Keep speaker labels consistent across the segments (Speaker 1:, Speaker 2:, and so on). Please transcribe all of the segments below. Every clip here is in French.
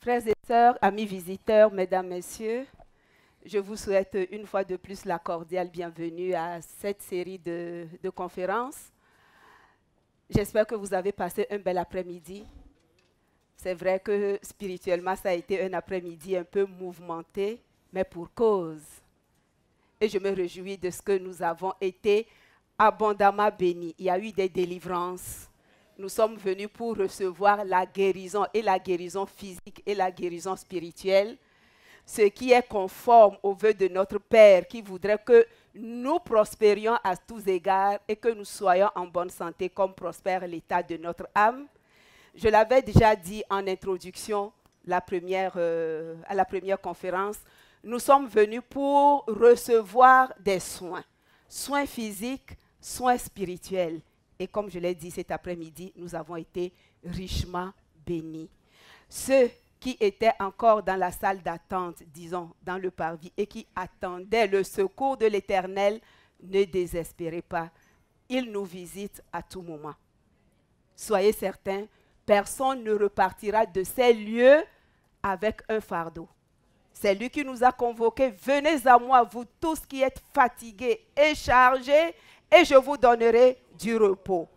Speaker 1: Frères et sœurs, amis visiteurs, mesdames, messieurs, je vous souhaite une fois de plus la cordiale bienvenue à cette série de conférences. J'espère que vous avez passé un bel après-midi. C'est vrai que spirituellement, ça a été un après-midi un peu mouvementé, mais pour cause. Et je me réjouis de ce que nous avons été abondamment bénis. Il y a eu des délivrances. Nous sommes venus pour recevoir la guérison, et la guérison physique et la guérison spirituelle, ce qui est conforme au vœu de notre Père, qui voudrait que nous prospérions à tous égards et que nous soyons en bonne santé comme prospère l'état de notre âme. Je l'avais déjà dit en introduction à la première conférence, nous sommes venus pour recevoir des soins, soins physiques, soins spirituels. Et comme je l'ai dit cet après-midi, nous avons été richement bénis. Ceux qui étaient encore dans la salle d'attente, disons, dans le parvis, et qui attendaient le secours de l'Éternel, ne désespérez pas. Il nous visite à tout moment. Soyez certains, personne ne repartira de ces lieux avec un fardeau. C'est lui qui nous a convoqués. Venez à moi, vous tous qui êtes fatigués et chargés, et je vous donnerai du repos.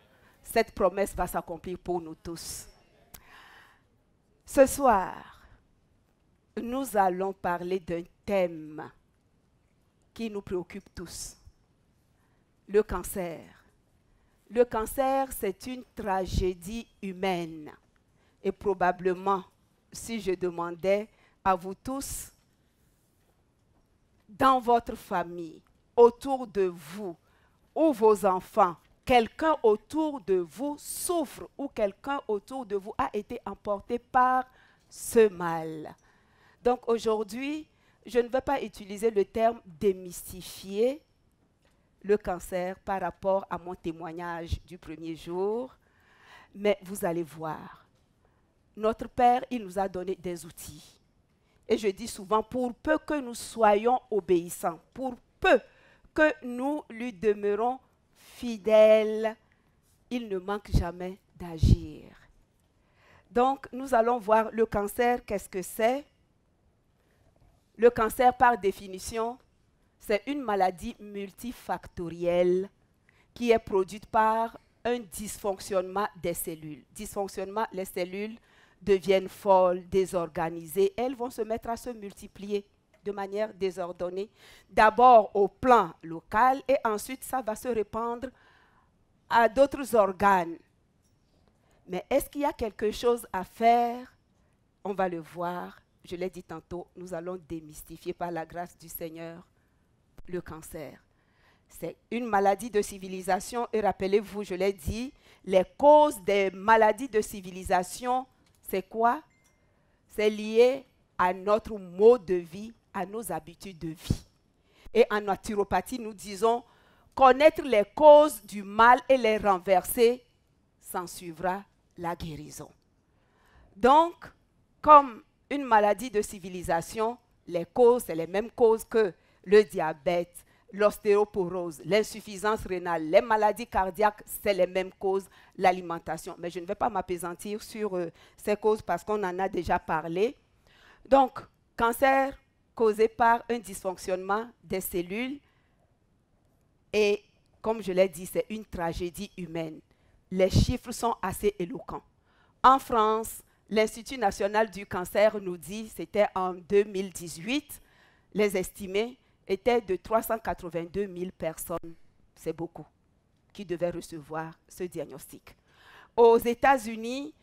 Speaker 1: Cette promesse va s'accomplir pour nous tous. Ce soir, nous allons parler d'un thème qui nous préoccupe tous. Le cancer. Le cancer, c'est une tragédie humaine. Et probablement, si je demandais à vous tous, dans votre famille, autour de vous, ou vos enfants, quelqu'un autour de vous souffre ou quelqu'un autour de vous a été emporté par ce mal. Donc aujourd'hui, je ne vais pas utiliser le terme démystifier le cancer par rapport à mon témoignage du premier jour, mais vous allez voir, notre Père, il nous a donné des outils. Et je dis souvent, pour peu que nous soyons obéissants, pour peu que nous lui demeurons fidèles, il ne manque jamais d'agir. Donc, nous allons voir le cancer, qu'est-ce que c'est? Le cancer, par définition, c'est une maladie multifactorielle qui est produite par un dysfonctionnement des cellules. Dysfonctionnement, les cellules deviennent folles, désorganisées, elles vont se mettre à se multiplier de manière désordonnée, d'abord au plan local et ensuite ça va se répandre à d'autres organes. Mais est-ce qu'il y a quelque chose à faire? On va le voir. Je l'ai dit tantôt, nous allons démystifier par la grâce du Seigneur le cancer. C'est une maladie de civilisation et rappelez-vous, je l'ai dit, les causes des maladies de civilisation, c'est quoi? C'est lié à notre mode de vie, à nos habitudes de vie. Et en naturopathie, nous disons, connaître les causes du mal et les renverser, s'en suivra la guérison. Donc, comme une maladie de civilisation, les causes, c'est les mêmes causes que le diabète, l'ostéoporose, l'insuffisance rénale, les maladies cardiaques, c'est les mêmes causes, l'alimentation. Mais je ne vais pas m'appesantir sur ces causes parce qu'on en a déjà parlé. Donc, cancer causé par un dysfonctionnement des cellules et, comme je l'ai dit, c'est une tragédie humaine. Les chiffres sont assez éloquents. En France, l'Institut national du cancer nous dit, c'était en 2018, les estimés étaient de 382 000 personnes, c'est beaucoup, qui devaient recevoir ce diagnostic. Aux États-Unis,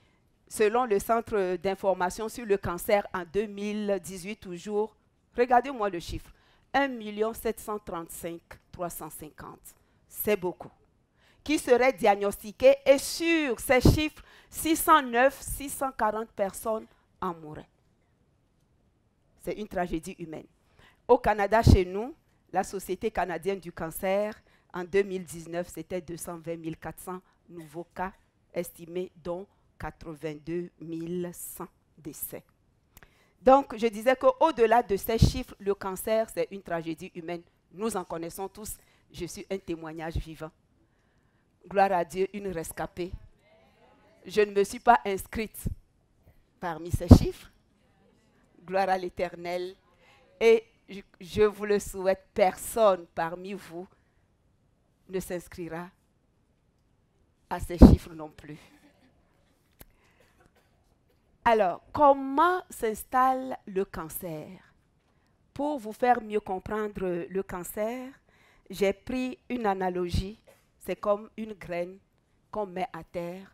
Speaker 1: selon le Centre d'information sur le cancer en 2018 toujours, regardez-moi le chiffre, 1 735 350, c'est beaucoup, qui seraient diagnostiqués et sur ces chiffres, 640 personnes en mourraient. C'est une tragédie humaine. Au Canada, chez nous, la Société canadienne du cancer, en 2019, c'était 220 400 nouveaux cas estimés, dont 82 100 décès. Donc, je disais qu'au-delà de ces chiffres, le cancer, c'est une tragédie humaine. Nous en connaissons tous. Je suis un témoignage vivant. Gloire à Dieu, une rescapée. Je ne me suis pas inscrite parmi ces chiffres. Gloire à l'Éternel. Et je vous le souhaite, personne parmi vous ne s'inscrira à ces chiffres non plus. Alors, comment s'installe le cancer? Pour vous faire mieux comprendre le cancer, j'ai pris une analogie. C'est comme une graine qu'on met à terre.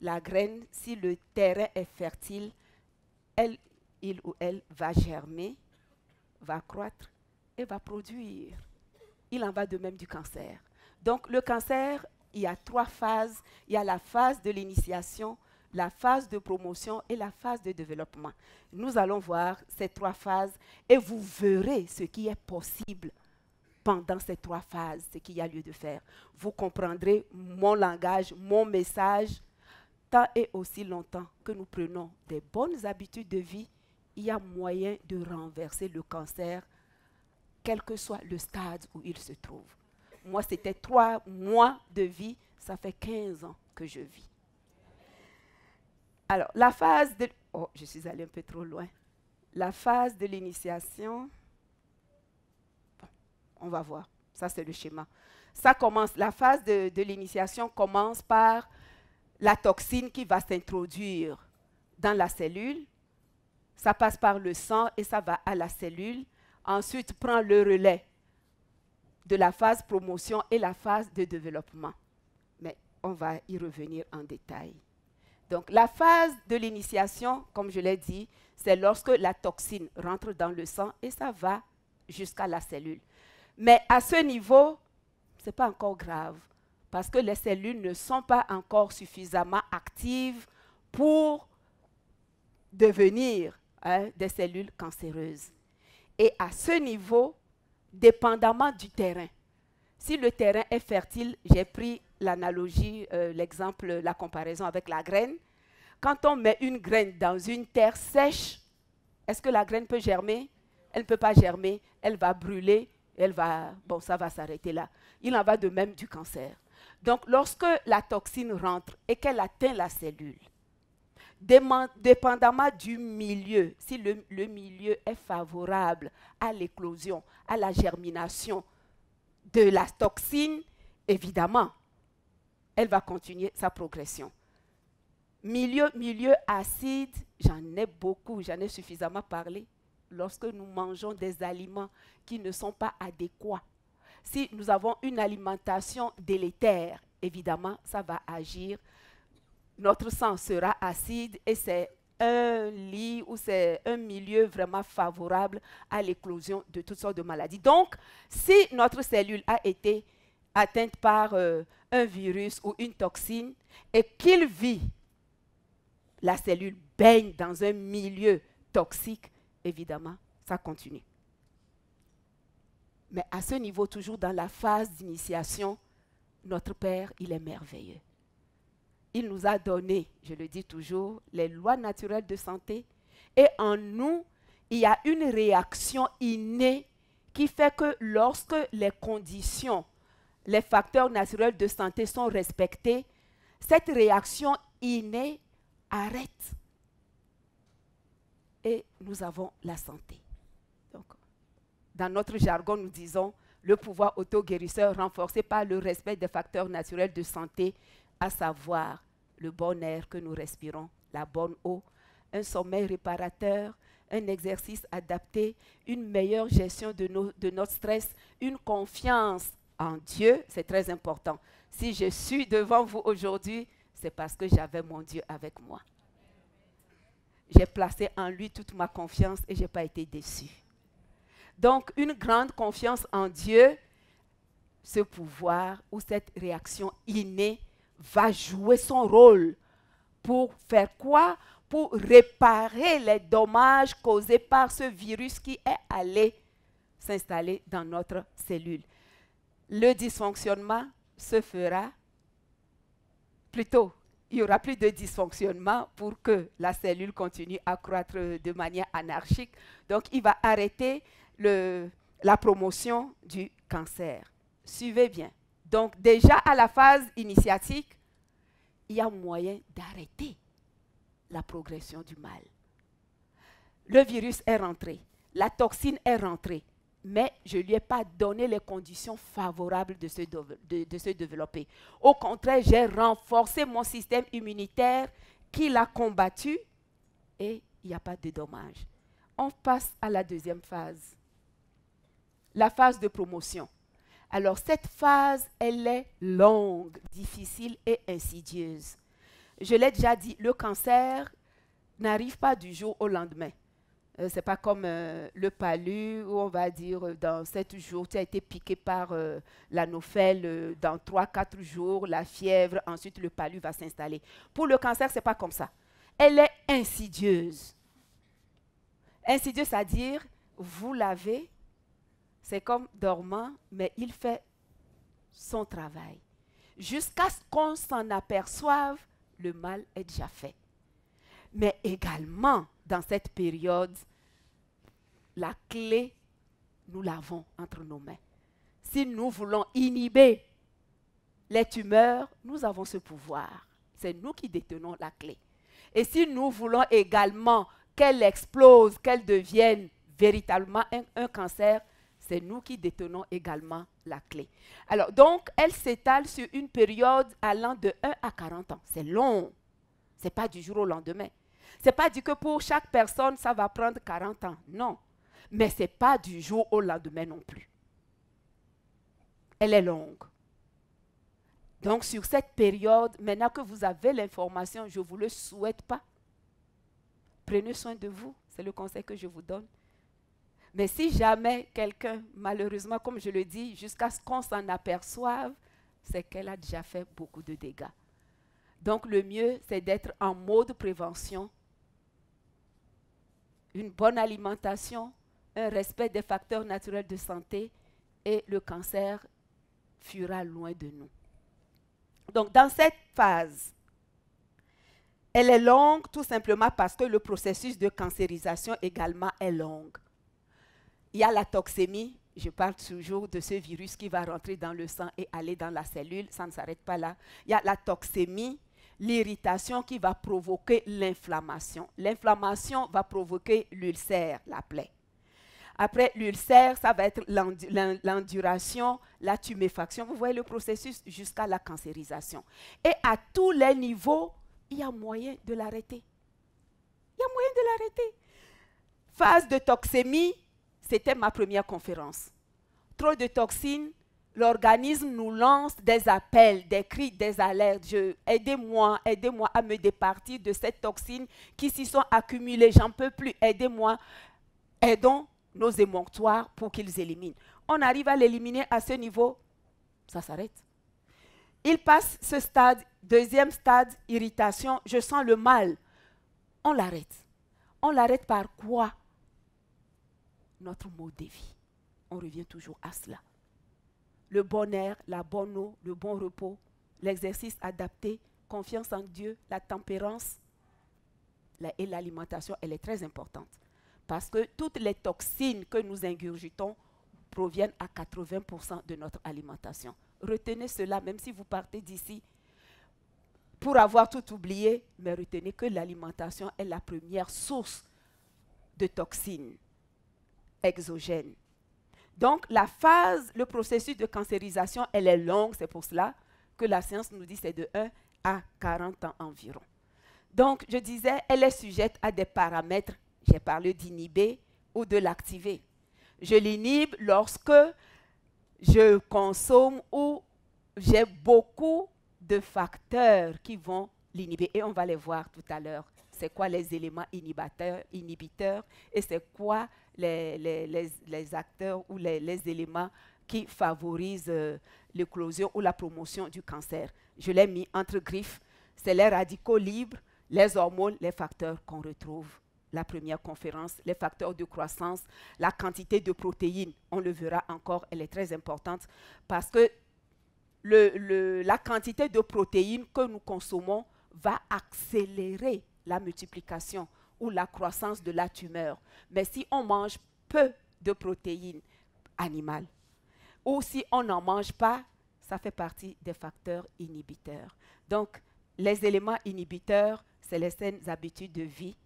Speaker 1: La graine, si le terrain est fertile, il ou elle va germer, va croître et va produire. Il en va de même du cancer. Donc, le cancer, il y a 3 phases. Il y a la phase de l'initiation, la phase de promotion et la phase de développement. Nous allons voir ces 3 phases et vous verrez ce qui est possible pendant ces 3 phases, ce qu'il y a lieu de faire. Vous comprendrez mon langage, mon message. Tant et aussi longtemps que nous prenons des bonnes habitudes de vie, il y a moyen de renverser le cancer, quel que soit le stade où il se trouve. Moi, c'était 3 mois de vie, ça fait 15 ans que je vis. Alors, la phase de... Oh, je suis allée un peu trop loin. La phase de l'initiation, bon, on va voir, ça c'est le schéma. Ça commence, la phase de l'initiation commence par la toxine qui va s'introduire dans la cellule. Ça passe par le sang et ça va à la cellule. Ensuite, prend le relais de la phase promotion et la phase de développement. Mais on va y revenir en détail. Donc, la phase de l'initiation, comme je l'ai dit, c'est lorsque la toxine rentre dans le sang et ça va jusqu'à la cellule. Mais à ce niveau, ce n'est pas encore grave parce que les cellules ne sont pas encore suffisamment actives pour devenir des cellules cancéreuses. Et à ce niveau, dépendamment du terrain, si le terrain est fertile, j'ai pris l'analogie, l'exemple, la comparaison avec la graine. Quand on met une graine dans une terre sèche, est-ce que la graine peut germer? Elle ne peut pas germer, elle va brûler, bon, ça va s'arrêter là. Il en va de même du cancer. Donc, lorsque la toxine rentre et qu'elle atteint la cellule, dépendamment du milieu, si le milieu est favorable à l'éclosion, à la germination de la toxine, évidemment, elle va continuer sa progression. Milieu acide, j'en ai beaucoup, j'en ai suffisamment parlé. Lorsque nous mangeons des aliments qui ne sont pas adéquats, si nous avons une alimentation délétère, évidemment, ça va agir. Notre sang sera acide et c'est un lit ou c'est un milieu vraiment favorable à l'éclosion de toutes sortes de maladies. Donc, si notre cellule a été atteinte par un virus ou une toxine et qu'il vit, la cellule baigne dans un milieu toxique, évidemment, ça continue. Mais à ce niveau, toujours dans la phase d'initiation, notre Père, il est merveilleux. Il nous a donné, je le dis toujours, les lois naturelles de santé. Et en nous, il y a une réaction innée qui fait que lorsque les conditions, les facteurs naturels de santé sont respectés, cette réaction innée arrête. Et nous avons la santé. Donc, dans notre jargon, nous disons le pouvoir auto-guérisseur renforcé par le respect des facteurs naturels de santé, à savoir le bon air que nous respirons, la bonne eau, un sommeil réparateur, un exercice adapté, une meilleure gestion de notre stress, une confiance en Dieu, c'est très important. Si je suis devant vous aujourd'hui, c'est parce que j'avais mon Dieu avec moi. J'ai placé en lui toute ma confiance et je n'ai pas été déçu. Donc, une grande confiance en Dieu, ce pouvoir ou cette réaction innée va jouer son rôle pour faire quoi? Pour réparer les dommages causés par ce virus qui est allé s'installer dans notre cellule. Le dysfonctionnement se fera plutôt. Il n'y aura plus de dysfonctionnement pour que la cellule continue à croître de manière anarchique. Donc, il va arrêter la promotion du cancer. Suivez bien. Donc, déjà à la phase initiatique, il y a moyen d'arrêter la progression du mal. Le virus est rentré, la toxine est rentrée, mais je ne lui ai pas donné les conditions favorables de se développer. Au contraire, j'ai renforcé mon système immunitaire qui l'a combattu et il n'y a pas de dommage. On passe à la deuxième phase, la phase de promotion. Alors cette phase, elle est longue, difficile et insidieuse. Je l'ai déjà dit, le cancer n'arrive pas du jour au lendemain. Ce n'est pas comme le palu où on va dire dans 7 jours, tu as été piqué par l'anophèle, dans 3-4 jours, la fièvre, ensuite le palu va s'installer. Pour le cancer, ce n'est pas comme ça. Elle est insidieuse. Insidieuse, c'est-à-dire, vous l'avez, c'est comme dormant, mais il fait son travail. Jusqu'à ce qu'on s'en aperçoive, le mal est déjà fait. Mais également, dans cette période, la clé, nous l'avons entre nos mains. Si nous voulons inhiber les tumeurs, nous avons ce pouvoir. C'est nous qui détenons la clé. Et si nous voulons également qu'elle explose, qu'elle devienne véritablement un cancer, c'est nous qui détenons également la clé. Alors, donc, elle s'étale sur une période allant de 1 à 40 ans. C'est long. Ce n'est pas du jour au lendemain. Ce n'est pas dit que pour chaque personne, ça va prendre 40 ans. Non. Mais ce n'est pas du jour au lendemain non plus. Elle est longue. Donc, sur cette période, maintenant que vous avez l'information, je ne vous le souhaite pas. Prenez soin de vous. C'est le conseil que je vous donne. Mais si jamais quelqu'un, malheureusement, comme je le dis, jusqu'à ce qu'on s'en aperçoive, c'est qu'elle a déjà fait beaucoup de dégâts. Donc, le mieux, c'est d'être en mode prévention. Une bonne alimentation, un respect des facteurs naturels de santé et le cancer fuira loin de nous. Donc, dans cette phase, elle est longue tout simplement parce que le processus de cancérisation également est long. Il y a la toxémie, je parle toujours de ce virus qui va rentrer dans le sang et aller dans la cellule, ça ne s'arrête pas là. Il y a la toxémie, l'irritation qui va provoquer l'inflammation. L'inflammation va provoquer l'ulcère, la plaie. Après l'ulcère, ça va être l'enduration, la tuméfaction. Vous voyez le processus jusqu'à la cancérisation. Et à tous les niveaux, il y a moyen de l'arrêter. Il y a moyen de l'arrêter. Phase de toxémie, c'était ma première conférence. Trop de toxines, l'organisme nous lance des appels, des cris, des alertes. Aidez-moi, aidez-moi à me départir de cette toxine qui s'y sont accumulées. J'en peux plus, aidez-moi. Aidons nos émonctoires pour qu'ils éliminent. On arrive à l'éliminer à ce niveau, ça s'arrête. Il passe ce stade, deuxième stade, irritation, je sens le mal. On l'arrête. On l'arrête par quoi? Notre mode de vie. On revient toujours à cela. Le bon air, la bonne eau, le bon repos, l'exercice adapté, confiance en Dieu, la tempérance et l'alimentation, elle est très importante. Parce que toutes les toxines que nous ingurgitons proviennent à 80% de notre alimentation. Retenez cela, même si vous partez d'ici pour avoir tout oublié, mais retenez que l'alimentation est la première source de toxines exogènes. Donc, la phase, le processus de cancérisation, elle est longue, c'est pour cela que la science nous dit que c'est de 1 à 40 ans environ. Donc, je disais, elle est sujette à des paramètres. J'ai parlé d'inhiber ou de l'activer. Je l'inhibe lorsque je consomme ou j'ai beaucoup de facteurs qui vont l'inhiber. Et on va les voir tout à l'heure. C'est quoi les éléments inhibiteurs et c'est quoi les acteurs ou les éléments qui favorisent l'éclosion ou la promotion du cancer. Je l'ai mis entre griffes. C'est les radicaux libres, les hormones, les facteurs qu'on retrouve. La première conférence, les facteurs de croissance, la quantité de protéines, on le verra encore, elle est très importante parce que la quantité de protéines que nous consommons va accélérer la multiplication ou la croissance de la tumeur. Mais si on mange peu de protéines animales ou si on n'en mange pas, ça fait partie des facteurs inhibiteurs. Donc, les éléments inhibiteurs, c'est les saines habitudes de vie.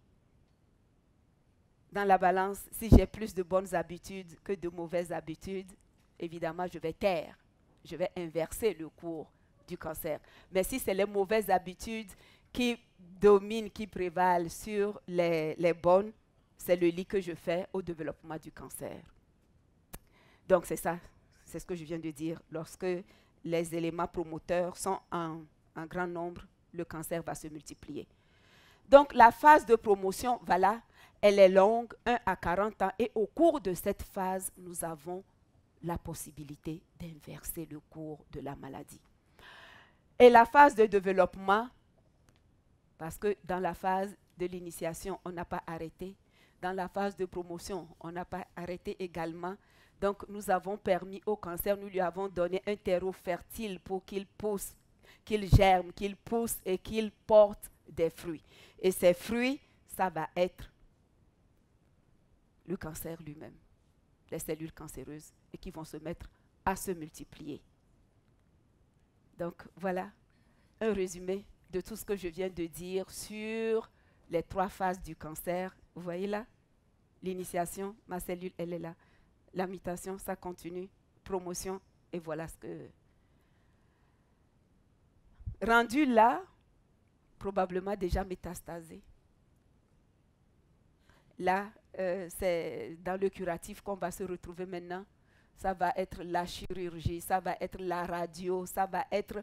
Speaker 1: dans la balance, si j'ai plus de bonnes habitudes que de mauvaises habitudes, évidemment, je vais taire. Je vais inverser le cours du cancer. Mais si c'est les mauvaises habitudes qui dominent, qui prévalent sur les bonnes, c'est le lit que je fais au développement du cancer. Donc c'est ça, c'est ce que je viens de dire. Lorsque les éléments promoteurs sont en grand nombre, le cancer va se multiplier. Donc la phase de promotion, voilà, elle est longue, 1 à 40 ans, et au cours de cette phase, nous avons la possibilité d'inverser le cours de la maladie. Et la phase de développement, parce que dans la phase de l'initiation, on n'a pas arrêté. Dans la phase de promotion, on n'a pas arrêté également. Donc, nous avons permis au cancer, nous lui avons donné un terreau fertile pour qu'il pousse, qu'il germe, qu'il pousse et qu'il porte des fruits. Et ces fruits, ça va être le cancer lui-même, les cellules cancéreuses, et qui vont se mettre à se multiplier. Donc, voilà un résumé de tout ce que je viens de dire sur les 3 phases du cancer. Vous voyez là? L'initiation, ma cellule, elle est là. La mutation, ça continue. Promotion, et voilà ce que... Rendu là, probablement déjà métastasé. Là, c'est dans le curatif qu'on va se retrouver maintenant. Ça va être la chirurgie, ça va être la radio, ça va être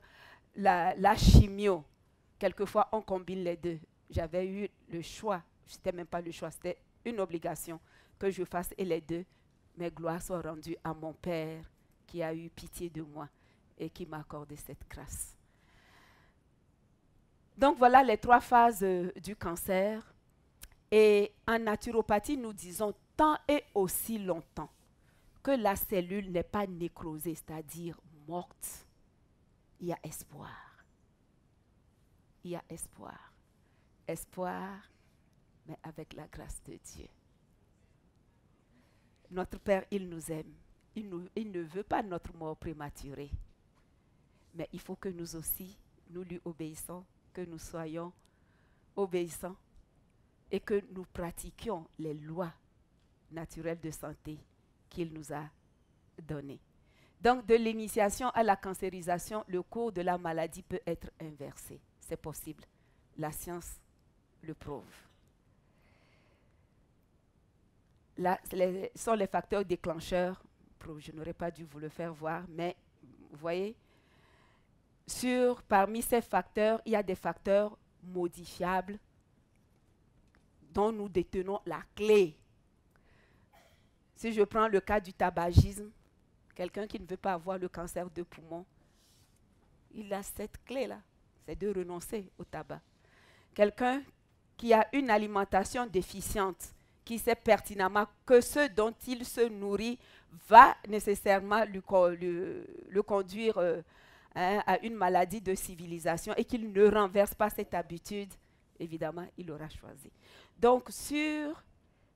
Speaker 1: la chimio. Quelquefois, on combine les deux. J'avais eu le choix, c'était même pas le choix, c'était une obligation que je fasse et les deux. Mes gloires sont rendues à mon Père qui a eu pitié de moi et qui m'a accordé cette grâce. Donc voilà les 3 phases du cancer. Et en naturopathie, nous disons tant et aussi longtemps que la cellule n'est pas nécrosée, c'est-à-dire morte, il y a espoir. Il y a espoir. Espoir, mais avec la grâce de Dieu. Notre Père, il nous aime. Il ne veut pas notre mort prématurée. Mais il faut que nous aussi, nous lui obéissons, que nous soyons obéissants et que nous pratiquions les lois naturelles de santé qu'il nous a données. Donc, de l'initiation à la cancérisation, le cours de la maladie peut être inversé. C'est possible. La science le prouve. Là, sont les facteurs déclencheurs. Je n'aurais pas dû vous le faire voir, mais vous voyez, parmi ces facteurs, il y a des facteurs modifiables dont nous détenons la clé. Si je prends le cas du tabagisme, quelqu'un qui ne veut pas avoir le cancer de poumon, il a cette clé-là, c'est de renoncer au tabac. Quelqu'un qui a une alimentation déficiente, qui sait pertinemment que ce dont il se nourrit va nécessairement le conduire à une maladie de civilisation et qu'il ne renverse pas cette habitude, évidemment, il aura choisi. Donc, sur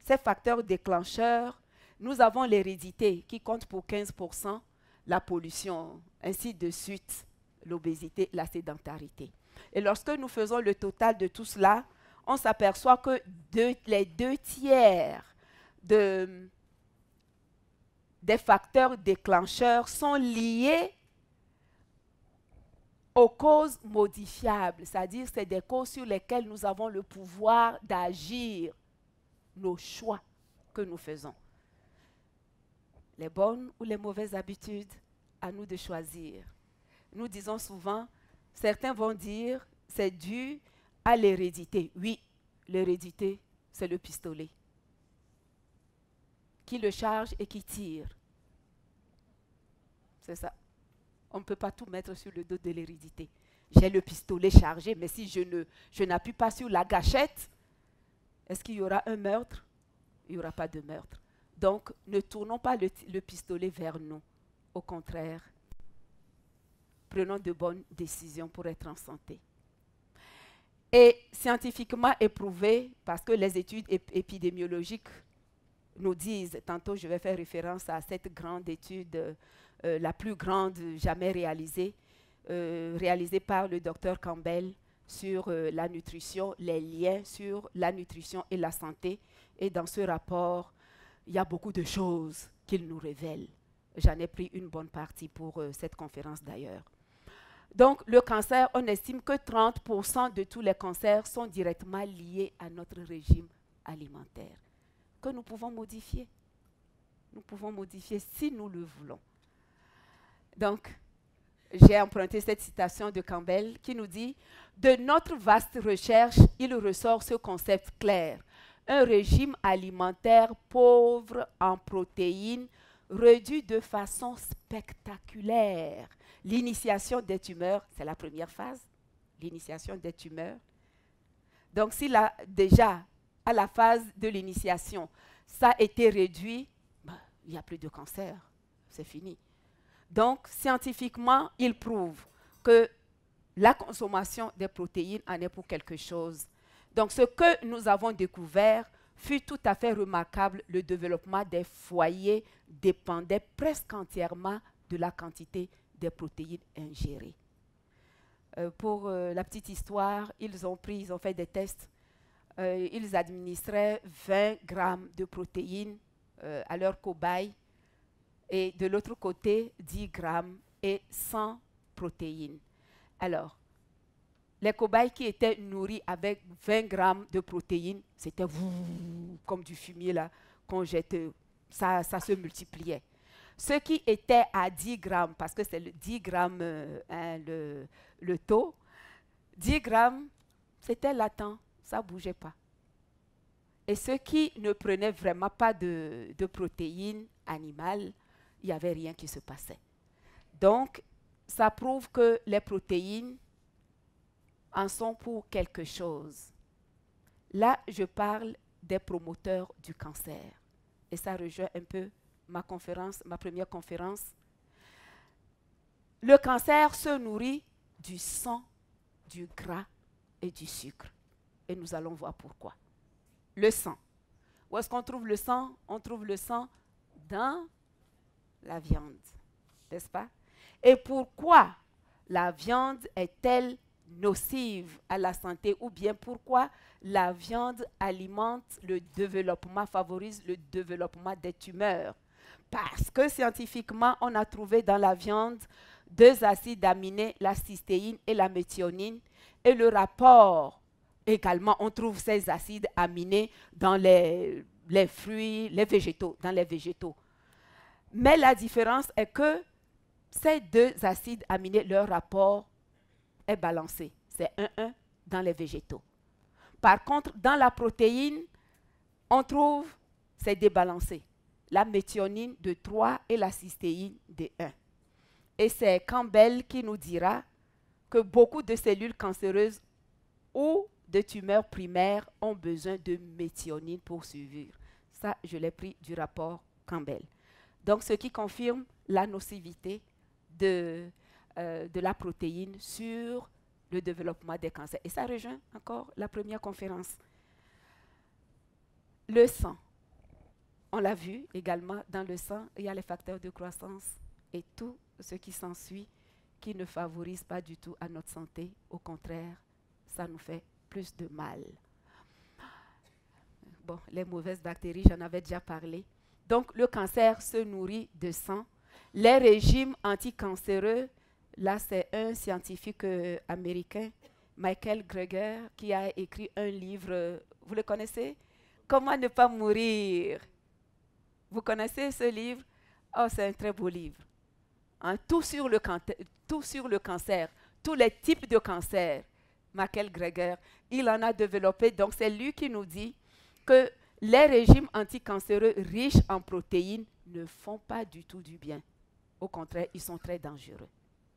Speaker 1: ces facteurs déclencheurs, nous avons l'hérédité qui compte pour 15%, la pollution, ainsi de suite, l'obésité, la sédentarité. Et lorsque nous faisons le total de tout cela, on s'aperçoit que les 2 tiers des facteurs déclencheurs sont liés aux causes modifiables, c'est-à-dire c'est des causes sur lesquelles nous avons le pouvoir d'agir, nos choix que nous faisons. Les bonnes ou les mauvaises habitudes, à nous de choisir. Nous disons souvent, certains vont dire, c'est dû à l'hérédité. Oui, l'hérédité, c'est le pistolet qui le charge et qui tire. C'est ça. On ne peut pas tout mettre sur le dos de l'hérédité. J'ai le pistolet chargé, mais si je n'appuie pas sur la gâchette, est-ce qu'il y aura un meurtre? Il n'y aura pas de meurtre. Donc, ne tournons pas le pistolet vers nous. Au contraire, prenons de bonnes décisions pour être en santé. Et scientifiquement éprouvé, parce que les études épidémiologiques nous disent, tantôt je vais faire référence à cette grande étude, la plus grande jamais réalisée, réalisée par le docteur Campbell sur la nutrition, les liens sur la nutrition et la santé. Et dans ce rapport, il y a beaucoup de choses qu'il nous révèle. J'en ai pris une bonne partie pour cette conférence d'ailleurs. Donc, le cancer, on estime que 30% de tous les cancers sont directement liés à notre régime alimentaire, que nous pouvons modifier. Nous pouvons modifier si nous le voulons. Donc, j'ai emprunté cette citation de Campbell qui nous dit « De notre vaste recherche, il ressort ce concept clair. Un régime alimentaire pauvre en protéines réduit de façon spectaculaire l'initiation des tumeurs. » C'est la première phase, l'initiation des tumeurs. Donc, s'il a déjà, à la phase de l'initiation, ça a été réduit, il n'y a plus de cancer, c'est fini. Donc, scientifiquement, il prouve que la consommation des protéines en est pour quelque chose. Donc, ce que nous avons découvert fut tout à fait remarquable. Le développement des foyers dépendait presque entièrement de la quantité des protéines ingérées. Pour la petite histoire, ils ont fait des tests. Ils administraient 20 grammes de protéines à leurs cobayes. Et de l'autre côté, 10 grammes et 100 protéines. Alors, les cobayes qui étaient nourris avec 20 grammes de protéines, c'était comme du fumier là qu'on jette, ça se multipliait. Ceux qui étaient à 10 grammes, parce que c'est le 10 grammes le taux, 10 grammes, c'était latent, ça ne bougeait pas. Et ceux qui ne prenaient vraiment pas de protéines animales, il n'y avait rien qui se passait. Donc, ça prouve que les protéines en sont pour quelque chose. Là, je parle des promoteurs du cancer. Et ça rejoint un peu ma première conférence. Le cancer se nourrit du sang, du gras et du sucre. Et nous allons voir pourquoi. Le sang. Où est-ce qu'on trouve le sang? On trouve le sang dans la viande, n'est-ce pas? Et pourquoi la viande est-elle nocive à la santé, ou bien pourquoi la viande favorise le développement des tumeurs? Parce que scientifiquement, on a trouvé dans la viande 2 acides aminés, la cystéine et la méthionine, et le rapport également, on trouve ces acides aminés dans les fruits, les végétaux, dans les végétaux. Mais la différence est que ces 2 acides aminés, leur rapport est balancé. C'est 1,1 dans les végétaux. Par contre, dans la protéine, on trouve, c'est débalancé. La méthionine de 3 et la cystéine de 1. Et c'est Campbell qui nous dira que beaucoup de cellules cancéreuses ou de tumeurs primaires ont besoin de méthionine pour survivre. Ça, je l'ai pris du rapport Campbell. Donc, ce qui confirme la nocivité de la protéine sur le développement des cancers. Et ça rejoint encore la première conférence. Le sang. On l'a vu également, dans le sang, il y a les facteurs de croissance et tout ce qui s'ensuit qui ne favorise pas du tout à notre santé. Au contraire, ça nous fait plus de mal. Bon, les mauvaises bactéries, j'en avais déjà parlé. Donc, le cancer se nourrit de sang. Les régimes anticancéreux, là, c'est un scientifique américain, Michael Greger, qui a écrit un livre, vous le connaissez? Comment ne pas mourir? Vous connaissez ce livre? Oh, c'est un très beau livre. Hein, tout sur le cancer, tous les types de cancer. Michael Greger, il en a développé. Donc, c'est lui qui nous dit que les régimes anticancéreux riches en protéines ne font pas du tout du bien. Au contraire, ils sont très dangereux.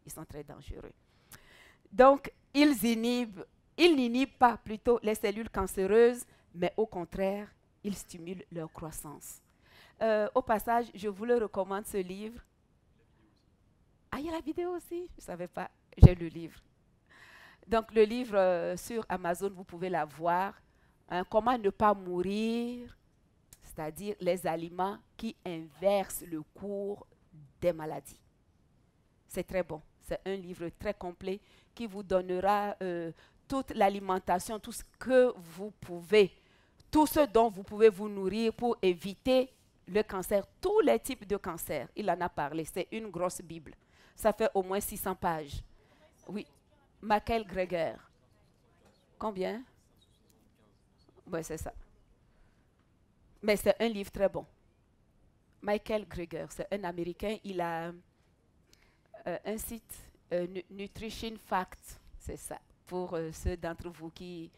Speaker 1: Ils sont très dangereux. Donc, ils n'inhibent pas plutôt les cellules cancéreuses, mais au contraire, ils stimulent leur croissance. Au passage, je vous le recommande, ce livre. Ah, il y a la vidéo aussi? Je ne savais pas. J'ai le livre. Donc, le livre sur Amazon, vous pouvez la voir. Hein, comment ne pas mourir, c'est-à-dire les aliments qui inversent le cours des maladies. C'est très bon. C'est un livre très complet qui vous donnera toute l'alimentation, tout ce que vous pouvez tout ce dont vous pouvez vous nourrir pour éviter le cancer, tous les types de cancer. Il en a parlé, c'est une grosse Bible. Ça fait au moins 600 pages. Oui, Michael Greger. Combien? Oui, c'est ça. Mais c'est un livre très bon. Michael Greger, c'est un Américain. Il a un site, Nutrition Facts, c'est ça. Pour ceux d'entre vous qui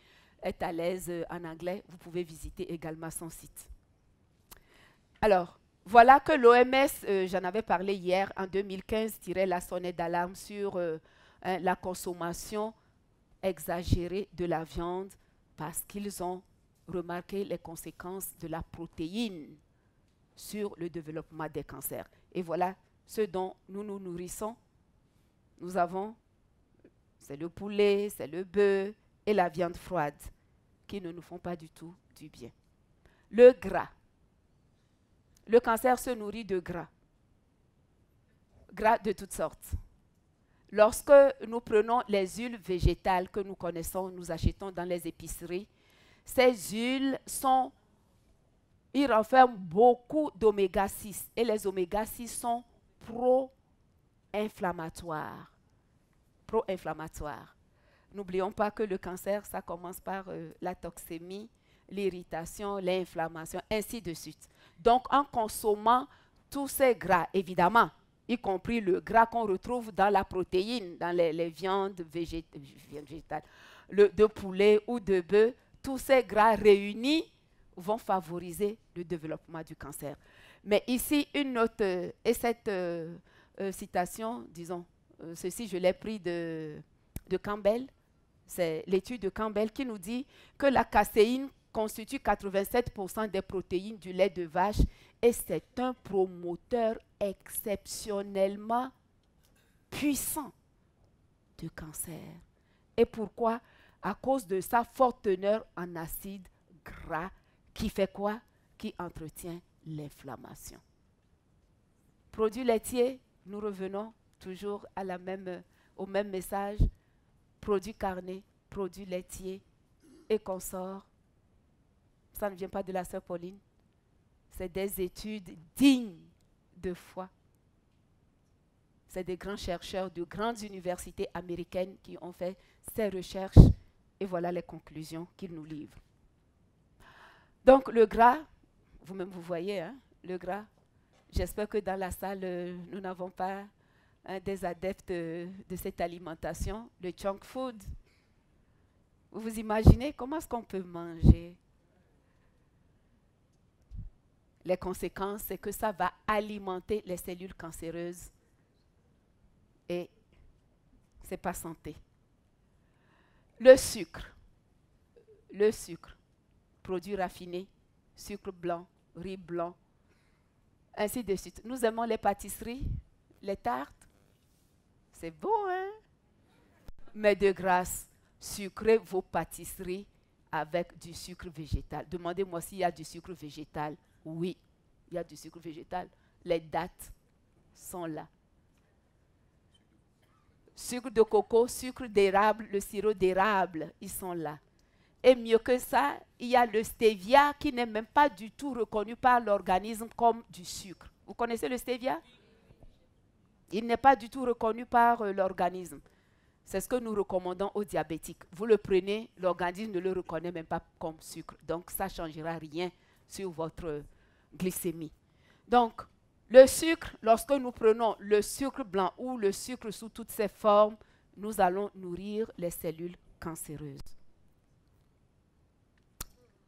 Speaker 1: êtes à l'aise en anglais, vous pouvez visiter également son site. Alors, voilà que l'OMS, j'en avais parlé hier, en 2015, tirait la sonnette d'alarme sur la consommation exagérée de la viande parce qu'ils ont remarqué les conséquences de la protéine sur le développement des cancers. Et voilà ce dont nous nous nourrissons. Nous avons, c'est le poulet, c'est le bœuf et la viande froide qui ne nous font pas du tout du bien. Le gras. Le cancer se nourrit de gras. Gras de toutes sortes. Lorsque nous prenons les huiles végétales que nous connaissons, nous achetons dans les épiceries, ces huiles ils renferment beaucoup d'oméga 6 et les oméga 6 sont pro-inflammatoires. Pro-inflammatoires. N'oublions pas que le cancer, ça commence par la toxémie, l'irritation, l'inflammation, ainsi de suite. Donc, en consommant tous ces gras, évidemment, y compris le gras qu'on retrouve dans la protéine, dans les viandes végétales, de poulet ou de bœuf, tous ces gras réunis vont favoriser le développement du cancer. Mais ici, une note, et cette citation, disons, ceci je l'ai pris de Campbell, c'est l'étude de Campbell qui nous dit que la caséine constitue 87% des protéines du lait de vache et c'est un promoteur exceptionnellement puissant de cancer. Et pourquoi? À cause de sa forte teneur en acide gras qui fait quoi? Qui entretient l'inflammation. Produits laitiers, nous revenons toujours à au même message. Produits carnés, produits laitiers et consorts. Ça ne vient pas de la sœur Pauline. C'est des études dignes de foi. C'est des grands chercheurs de grandes universités américaines qui ont fait ces recherches et voilà les conclusions qu'ils nous livrent. Donc le gras, vous-même vous voyez, hein, le gras, j'espère que dans la salle, nous n'avons pas des adeptes de cette alimentation, le junk food. Vous vous imaginez comment est-ce qu'on peut manger? Les conséquences, c'est que ça va alimenter les cellules cancéreuses et ce n'est pas santé. Le sucre, produits raffinés, sucre blanc, riz blanc, ainsi de suite. Nous aimons les pâtisseries, les tartes. C'est beau, hein? Mais de grâce, sucrez vos pâtisseries avec du sucre végétal. Demandez-moi s'il y a du sucre végétal. Oui, il y a du sucre végétal. Les dates sont là. Sucre de coco, sucre d'érable, le sirop d'érable, ils sont là. Et mieux que ça, il y a le stevia qui n'est même pas du tout reconnu par l'organisme comme du sucre. Vous connaissez le stevia? Il n'est pas du tout reconnu par l'organisme. C'est ce que nous recommandons aux diabétiques. Vous le prenez, l'organisme ne le reconnaît même pas comme sucre. Donc, ça ne changera rien sur votre glycémie. Donc, le sucre, lorsque nous prenons le sucre blanc ou le sucre sous toutes ses formes, nous allons nourrir les cellules cancéreuses.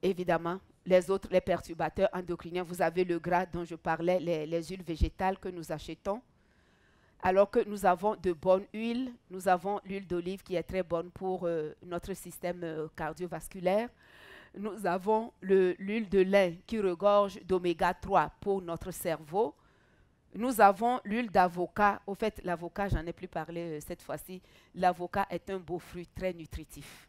Speaker 1: Évidemment, les perturbateurs endocriniens, vous avez le gras dont je parlais, les huiles végétales que nous achetons. Alors que nous avons de bonnes huiles, nous avons l'huile d'olive qui est très bonne pour notre système cardiovasculaire. Nous avons l'huile de lin qui regorge d'oméga 3 pour notre cerveau. Nous avons l'huile d'avocat. Au fait, l'avocat, j'en ai plus parlé cette fois-ci. L'avocat est un beau fruit très nutritif.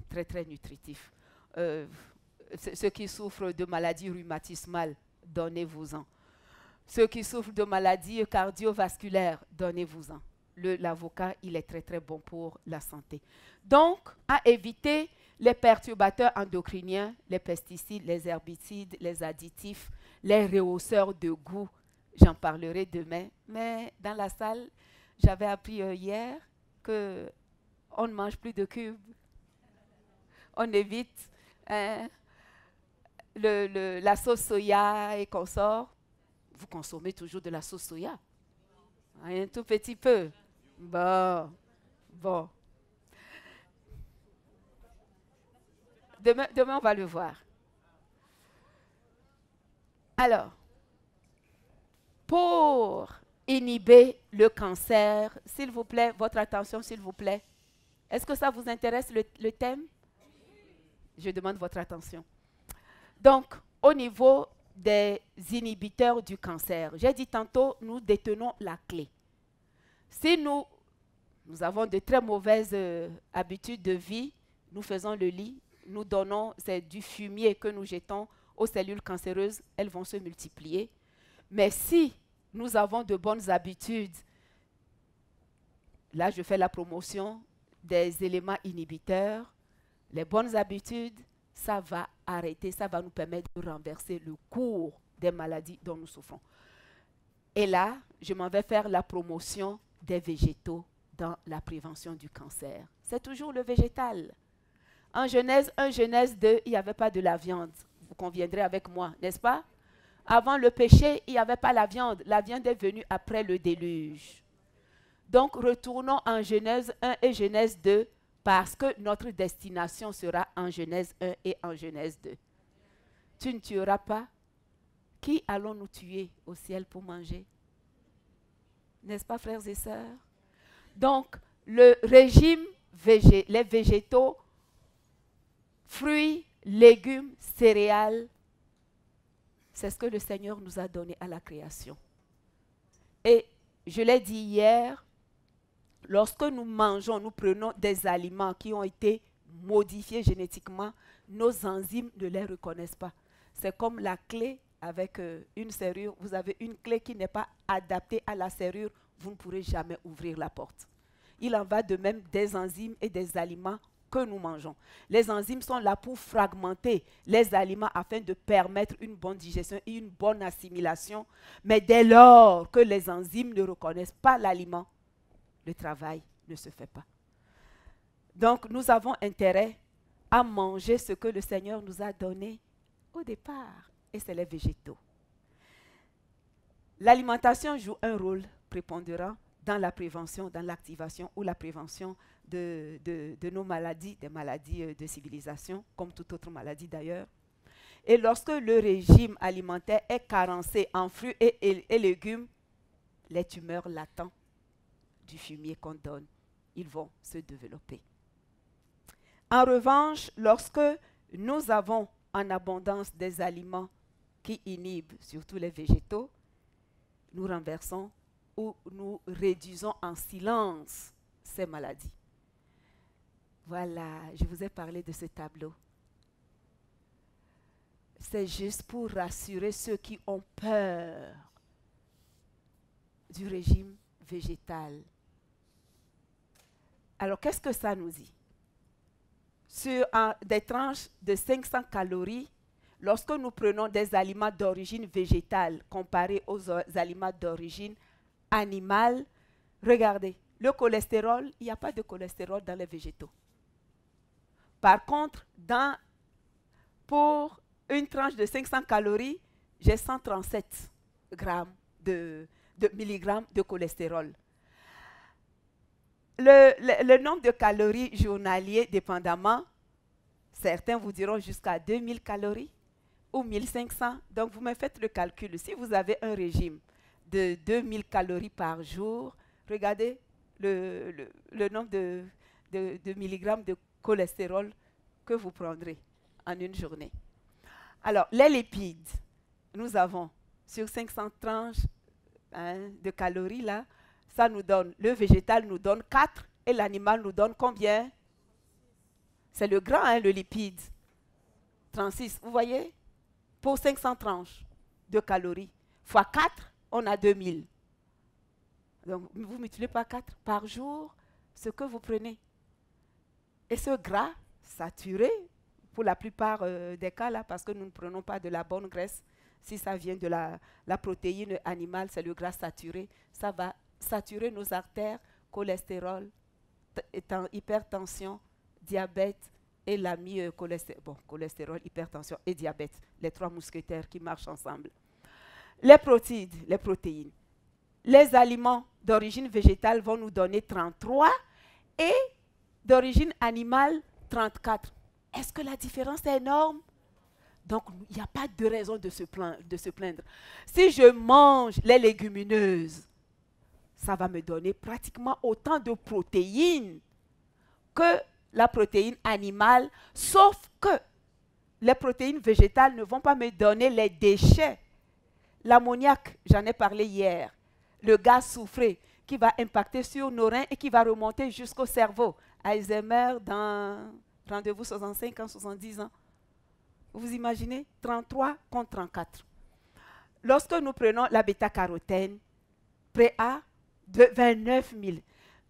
Speaker 1: Très, très nutritif. Ceux qui souffrent de maladies rhumatismales, donnez-vous-en. Ceux qui souffrent de maladies cardiovasculaires, donnez-vous-en. L'avocat, il est très, très bon pour la santé. Donc, à éviter les perturbateurs endocriniens, les pesticides, les herbicides, les additifs, les rehausseurs de goût. J'en parlerai demain. Mais dans la salle, j'avais appris hier qu'on ne mange plus de cubes. On évite la sauce soya et consorts. Vous consommez toujours de la sauce soya. Un tout petit peu. Bon. Demain, on va le voir. Alors, pour inhiber le cancer, s'il vous plaît, votre attention, s'il vous plaît. Est-ce que ça vous intéresse le thème? Je demande votre attention. Donc, au niveau des inhibiteurs du cancer, j'ai dit tantôt, nous détenons la clé. Si nous avons de très mauvaises habitudes de vie, nous faisons le lit, nous donnons, c'est du fumier que nous jetons aux cellules cancéreuses, elles vont se multiplier. Mais si nous avons de bonnes habitudes, là je fais la promotion des éléments inhibiteurs, les bonnes habitudes, ça va arrêter, ça va nous permettre de renverser le cours des maladies dont nous souffrons. Et là, je m'en vais faire la promotion des végétaux dans la prévention du cancer. C'est toujours le végétal. En Genèse 1, Genèse 2, il n'y avait pas de la viande. Vous conviendrez avec moi, n'est-ce pas? Avant le péché, il n'y avait pas la viande. La viande est venue après le déluge. Donc, retournons en Genèse 1 et Genèse 2 parce que notre destination sera en Genèse 1 et en Genèse 2. Tu ne tueras pas. Qui allons-nous tuer au ciel pour manger? N'est-ce pas, frères et sœurs? Donc, le régime les végétaux, fruits, légumes, céréales, c'est ce que le Seigneur nous a donné à la création. Et je l'ai dit hier, lorsque nous mangeons, nous prenons des aliments qui ont été modifiés génétiquement, nos enzymes ne les reconnaissent pas. C'est comme la clé avec une serrure. Vous avez une clé qui n'est pas adaptée à la serrure, vous ne pourrez jamais ouvrir la porte. Il en va de même des enzymes et des aliments que nous mangeons. Les enzymes sont là pour fragmenter les aliments afin de permettre une bonne digestion et une bonne assimilation. Mais dès lors que les enzymes ne reconnaissent pas l'aliment, le travail ne se fait pas. Donc, nous avons intérêt à manger ce que le Seigneur nous a donné au départ, et c'est les végétaux. L'alimentation joue un rôle prépondérant dans la prévention, dans l'activation ou la prévention de nos maladies, des maladies de civilisation, comme toute autre maladie d'ailleurs. Et lorsque le régime alimentaire est carencé en fruits et légumes, les tumeurs latentes du fumier qu'on donne, ils vont se développer. En revanche, lorsque nous avons en abondance des aliments qui inhibent, surtout les végétaux, nous renversons ou nous réduisons en silence ces maladies. Voilà, je vous ai parlé de ce tableau. C'est juste pour rassurer ceux qui ont peur du régime végétal. Alors, qu'est-ce que ça nous dit? Sur des tranches de 500 calories, lorsque nous prenons des aliments d'origine végétale comparés aux aliments d'origine animale, regardez, le cholestérol, il n'y a pas de cholestérol dans les végétaux. Par contre, pour une tranche de 500 calories, j'ai 137 grammes milligrammes de cholestérol. Le nombre de calories journaliers, dépendamment, certains vous diront jusqu'à 2000 calories ou 1500. Donc, vous me faites le calcul. Si vous avez un régime de 2000 calories par jour, regardez le nombre de milligrammes de cholestérol que vous prendrez en une journée. Alors, les lipides, nous avons sur 500 tranches de calories, là, ça nous donne, le végétal nous donne 4 et l'animal nous donne combien? C'est le gras, le lipide. 36, vous voyez? Pour 500 tranches de calories, fois 4, on a 2000. Donc, vous multipliez par 4 par jour, ce que vous prenez. Et ce gras, saturé, pour la plupart des cas, là, parce que nous ne prenons pas de la bonne graisse. Si ça vient de la protéine animale, c'est le gras saturé. Ça va saturer nos artères, cholestérol, hypertension, diabète et l'ami cholestérol, hypertension et diabète. Les trois mousquetaires qui marchent ensemble. Les protéines. Les aliments d'origine végétale vont nous donner 33 et d'origine animale 34. Est-ce que la différence est énorme? Donc, il n'y a pas de raison de se plaindre. Si je mange les légumineuses, ça va me donner pratiquement autant de protéines que la protéine animale, sauf que les protéines végétales ne vont pas me donner les déchets. L'ammoniac, j'en ai parlé hier, le gaz soufré qui va impacter sur nos reins et qui va remonter jusqu'au cerveau. Alzheimer dans rendez-vous 65 ans, 70 ans. Vous imaginez 33 contre 34. Lorsque nous prenons la bêta-carotène, près à de 29 000.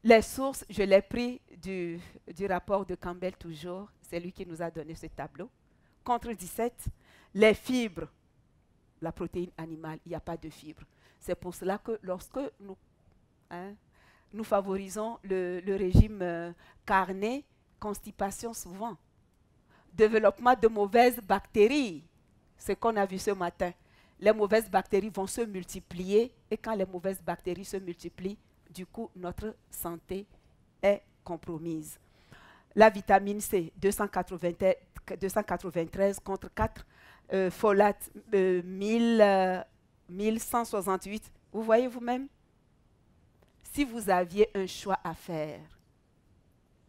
Speaker 1: Les sources, je l'ai pris du rapport de Campbell toujours. C'est lui qui nous a donné ce tableau. Contre 17, les fibres, la protéine animale, il n'y a pas de fibres. C'est pour cela que lorsque nous favorisons le régime carné, constipation souvent, développement de mauvaises bactéries, ce qu'on a vu ce matin. Les mauvaises bactéries vont se multiplier et quand les mauvaises bactéries se multiplient, du coup, notre santé est compromise. La vitamine C, 293 contre 4, folate, 1168. Vous voyez vous-même? Si vous aviez un choix à faire,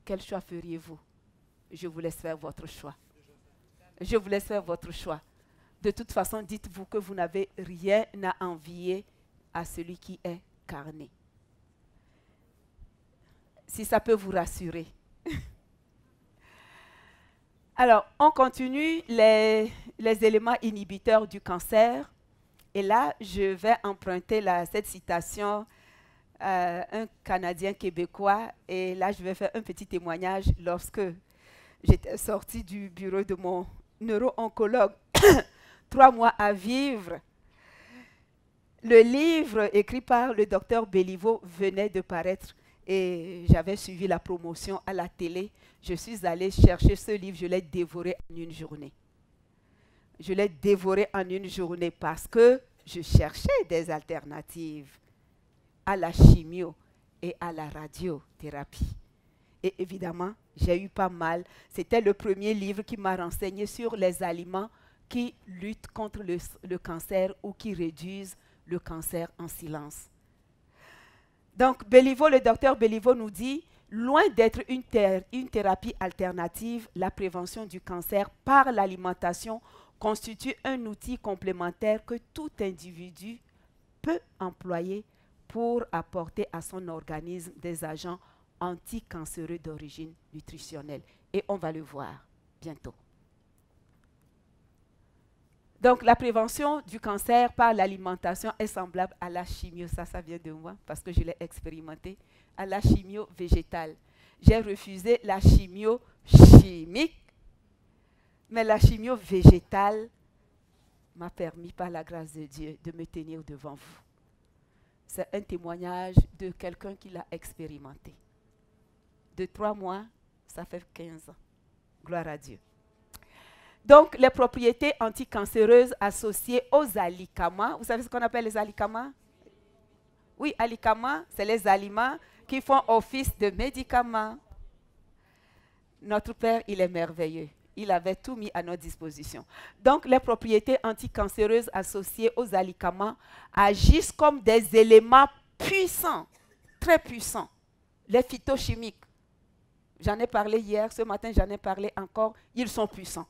Speaker 1: quel choix feriez-vous? Je vous laisse faire votre choix. Je vous laisse faire votre choix. De toute façon, dites-vous que vous n'avez rien à envier à celui qui est carné. Si ça peut vous rassurer. Alors, on continue les éléments inhibiteurs du cancer. Et là, je vais emprunter cette citation à un Canadien québécois. Et là, je vais faire un petit témoignage lorsque j'étais sortie du bureau de mon neuro-oncologue. 3 mois à vivre. Le livre écrit par le docteur Béliveau venait de paraître et j'avais suivi la promotion à la télé. Je suis allée chercher ce livre, je l'ai dévoré en une journée. Je l'ai dévoré en une journée parce que je cherchais des alternatives à la chimio et à la radiothérapie. Et évidemment, j'ai eu pas mal. C'était le premier livre qui m'a renseigné sur les aliments qui luttent contre le cancer ou qui réduisent le cancer en silence. Donc, le docteur Béliveau nous dit, loin d'être une thérapie alternative, la prévention du cancer par l'alimentation constitue un outil complémentaire que tout individu peut employer pour apporter à son organisme des agents anticancéreux d'origine nutritionnelle. Et on va le voir bientôt. Donc, la prévention du cancer par l'alimentation est semblable à la chimio. Ça vient de moi parce que je l'ai expérimenté. À la chimio végétale. J'ai refusé la chimio chimique, mais la chimio végétale m'a permis, par la grâce de Dieu, de me tenir devant vous. C'est un témoignage de quelqu'un qui l'a expérimenté. De 3 mois, ça fait 15 ans. Gloire à Dieu. Donc, les propriétés anticancéreuses associées aux alicaments. Vous savez ce qu'on appelle les alicaments? Oui, alicaments, c'est les aliments qui font office de médicaments. Notre Père, il est merveilleux. Il avait tout mis à notre disposition. Donc, les propriétés anticancéreuses associées aux alicaments agissent comme des éléments puissants, très puissants. Les phytochimiques. J'en ai parlé hier, ce matin j'en ai parlé encore. Ils sont puissants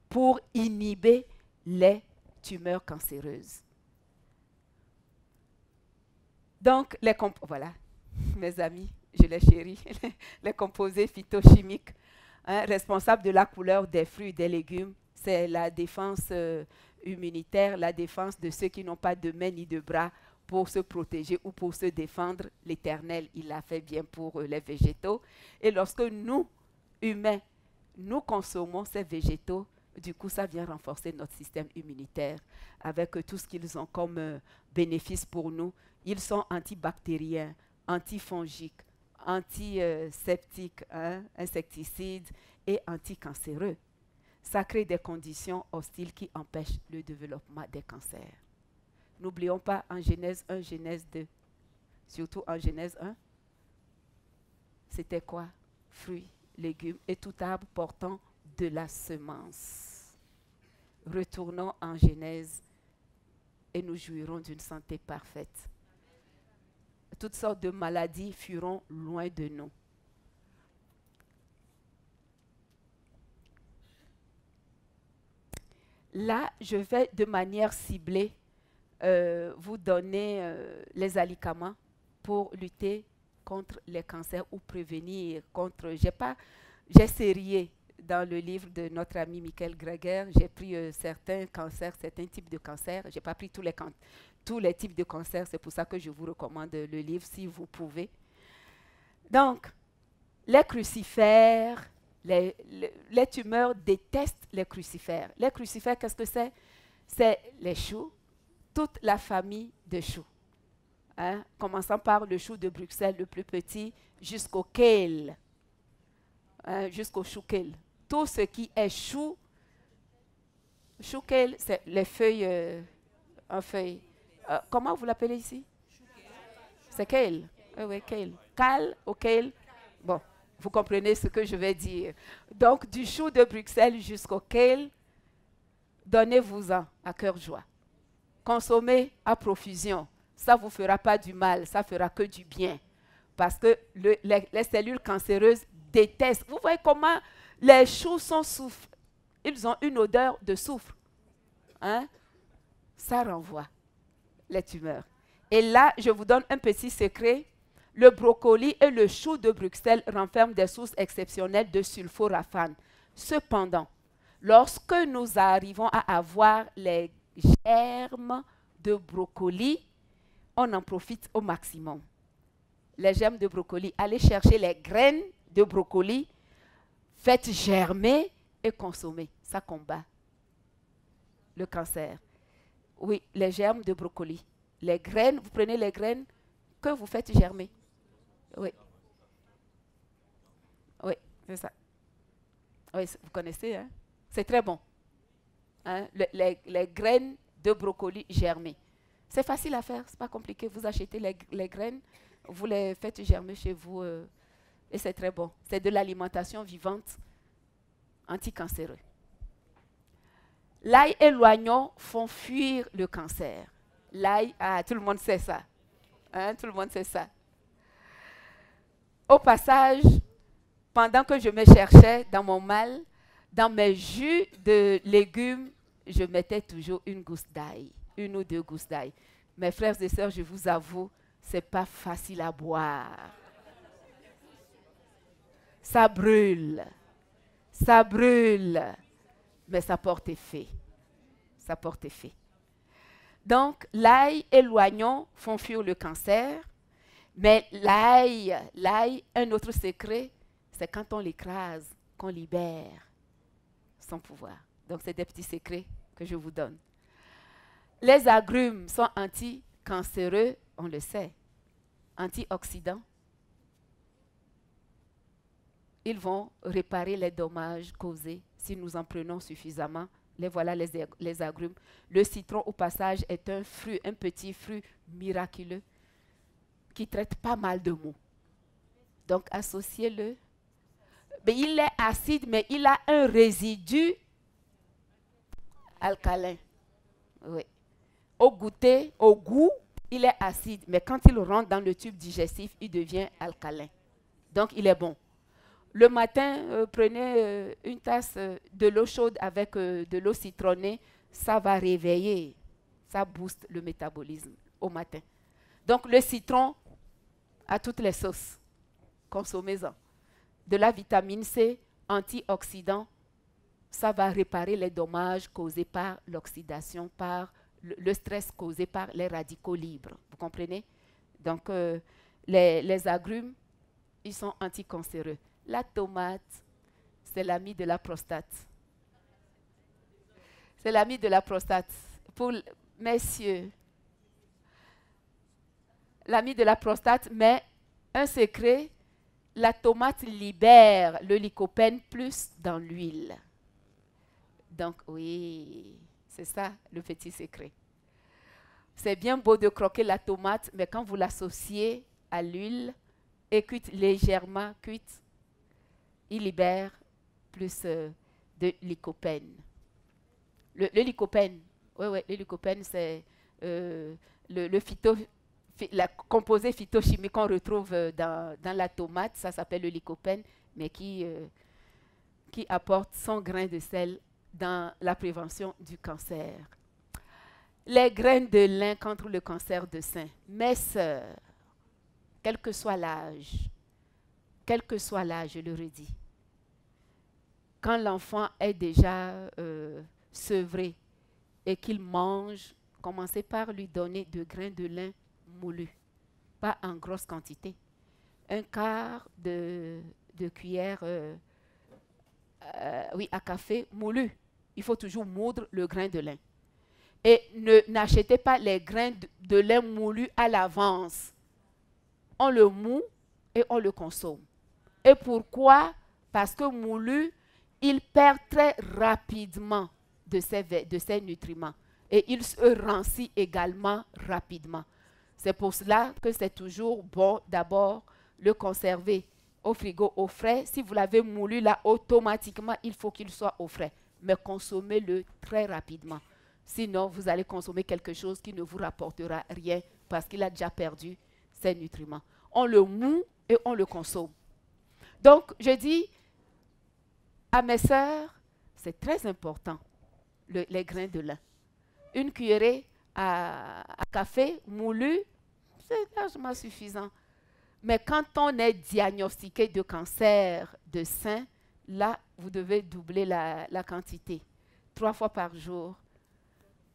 Speaker 1: pour inhiber les tumeurs cancéreuses. Donc, voilà, mes amis, je les chéris, les composés phytochimiques responsables de la couleur des fruits et des légumes, c'est la défense immunitaire, la défense de ceux qui n'ont pas de mains ni de bras pour se protéger ou pour se défendre. L'Éternel, il l'a fait bien pour les végétaux. Et lorsque nous, humains, nous consommons ces végétaux, du coup, ça vient renforcer notre système immunitaire avec tout ce qu'ils ont comme bénéfice pour nous. Ils sont antibactériens, antifongiques, antiseptiques, insecticides et anticancéreux. Ça crée des conditions hostiles qui empêchent le développement des cancers. N'oublions pas en Genèse 1, Genèse 2, surtout en Genèse 1, c'était quoi? Fruits, légumes et tout arbre portant de la semence. Retournons en Genèse et nous jouirons d'une santé parfaite. Toutes sortes de maladies fuiront loin de nous. Là, je vais de manière ciblée vous donner les alicaments pour lutter contre les cancers ou prévenir contre... J'ai sérié dans le livre de notre ami Michael Greger. J'ai pris certains cancers, certains types de cancers. Je n'ai pas pris tous les types de cancers. C'est pour ça que je vous recommande le livre si vous pouvez. Donc, les crucifères, les tumeurs détestent les crucifères. Les crucifères, qu'est-ce que c'est? C'est les choux, toute la famille de choux. Commençant par le chou de Bruxelles, le plus petit, jusqu'au kale, jusqu'au chou kale. Tout ce qui est chou kale, c'est les feuilles en feuilles. Comment vous l'appelez ici? C'est kale. Oui, kale. Kale ou kale. Bon, vous comprenez ce que je vais dire. Donc, du chou de Bruxelles jusqu'au kale, donnez-vous-en à cœur joie. Consommez à profusion. Ça ne vous fera pas du mal, ça fera que du bien. Parce que les cellules cancéreuses détestent. Vous voyez comment les choux sont soufre. Ils ont une odeur de soufre. Ça renvoie les tumeurs. Et là, je vous donne un petit secret. Le brocoli et le chou de Bruxelles renferment des sources exceptionnelles de sulforaphane. Cependant, lorsque nous arrivons à avoir les germes de brocoli, on en profite au maximum. Les germes de brocoli, allez chercher les graines de brocoli, faites germer et consommer. Ça combat le cancer. Oui, les germes de brocoli. Les graines, vous prenez les graines que vous faites germer. Oui. Oui, c'est ça. Oui, vous connaissez, hein? C'est très bon. Les graines de brocoli germées. C'est facile à faire, c'est pas compliqué. Vous achetez les graines, vous les faites germer chez vous et c'est très bon. C'est de l'alimentation vivante anticancéreuse. L'ail et l'oignon font fuir le cancer. L'ail, tout le monde sait ça. Tout le monde sait ça. Au passage, pendant que je me cherchais dans mon mal, dans mes jus de légumes, je mettais toujours une gousse d'ail, une ou deux gousses d'ail. Mes frères et sœurs, je vous avoue, ce n'est pas facile à boire. Ça brûle, mais ça porte effet. Ça porte effet. Donc, l'ail et l'oignon font fuir le cancer, mais l'ail, un autre secret, c'est quand on l'écrase, qu'on libère son pouvoir. Donc, c'est des petits secrets que je vous donne. Les agrumes sont anticancéreux, on le sait, antioxydants. Ils vont réparer les dommages causés si nous en prenons suffisamment. Les voilà les agrumes. Le citron, au passage, est un fruit, un petit fruit miraculeux qui traite pas mal de maux. Donc, associez-le. Mais il est acide, mais il a un résidu alcalin. Oui. Au goût, il est acide, mais quand il rentre dans le tube digestif, il devient alcalin. Donc, il est bon. Le matin, prenez une tasse de l'eau chaude avec de l'eau citronnée. Ça va réveiller, ça booste le métabolisme au matin. Donc, le citron à toutes les sauces. Consommez-en. De la vitamine C, antioxydant, ça va réparer les dommages causés par l'oxydation, par le stress causé par les radicaux libres. Vous comprenez? Donc, les agrumes, ils sont anticancéreux. La tomate, C'est l'ami de la prostate. C'est l'ami de la prostate. Pour messieurs, l'ami de la prostate, mais un secret, la tomate libère le lycopène plus dans l'huile. Donc oui, c'est ça le petit secret. C'est bien beau de croquer la tomate, mais quand vous l'associez à l'huile et cuite légèrement cuite, il libère plus de lycopène. Le lycopène, oui, le lycopène, c'est la composé phytochimique qu'on retrouve dans la tomate, ça s'appelle le lycopène, mais qui apporte son grain de sel dans la prévention du cancer. Les graines de lin contre le cancer de sein. Mes sœurs, quel que soit l'âge, je le redis, quand l'enfant est déjà sevré et qu'il mange, commencez par lui donner de grains de lin moulus, pas en grosse quantité. Un quart de cuillère à café moulu. Il faut toujours moudre le grain de lin. Et n'achetez pas les grains de lin moulu à l'avance. On le moud et on le consomme. Et pourquoi? Parce que moulu, il perd très rapidement de ses nutriments. Et il se rancit également rapidement. C'est pour cela que c'est toujours bon d'abord le conserver au frigo au frais. Si vous l'avez moulu là, automatiquement, il faut qu'il soit au frais. Mais consommez-le très rapidement. Sinon, vous allez consommer quelque chose qui ne vous rapportera rien parce qu'il a déjà perdu ses nutriments. On le moud et on le consomme. Donc, je dis à mes sœurs, c'est très important, les grains de lin. Une cuillerée à café moulu, c'est largement suffisant. Mais quand on est diagnostiqué de cancer de sein, là, vous devez doubler la quantité, 3 fois par jour.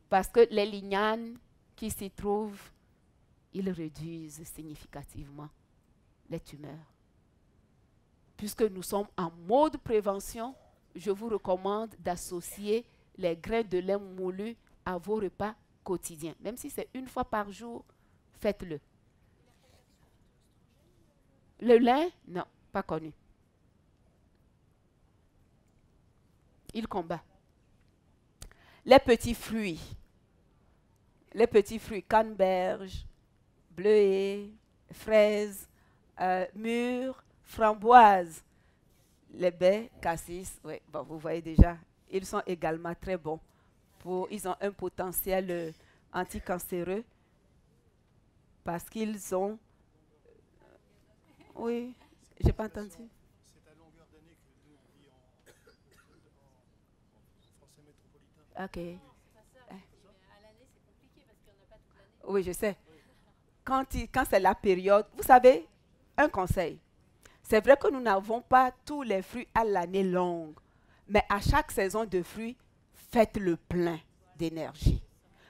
Speaker 1: Parce que les lignanes qui s'y trouvent, ils réduisent significativement les tumeurs. Puisque nous sommes en mode prévention, je vous recommande d'associer les grains de lin moulu à vos repas quotidiens. Même si c'est 1 fois par jour, faites-le. Le lin, non, pas connu. Il combat. Les petits fruits, canneberge, bleuets, fraises, mûres, framboises, les baies, cassis, ouais, bon, vous voyez déjà, ils sont également très bons. Ils ont un potentiel anticancéreux parce qu'ils ont... Oui, j'ai pas entendu.
Speaker 2: C'est à longueur d'année que nous, on vit en français métropolitain.
Speaker 1: Ok.
Speaker 3: À l'année, c'est compliqué parce qu'il n'y en a pas toute l'année.
Speaker 1: Oui, je sais. Quand c'est la période, vous savez, un conseil. C'est vrai que nous n'avons pas tous les fruits à l'année longue, mais à chaque saison de fruits, faites le plein d'énergie.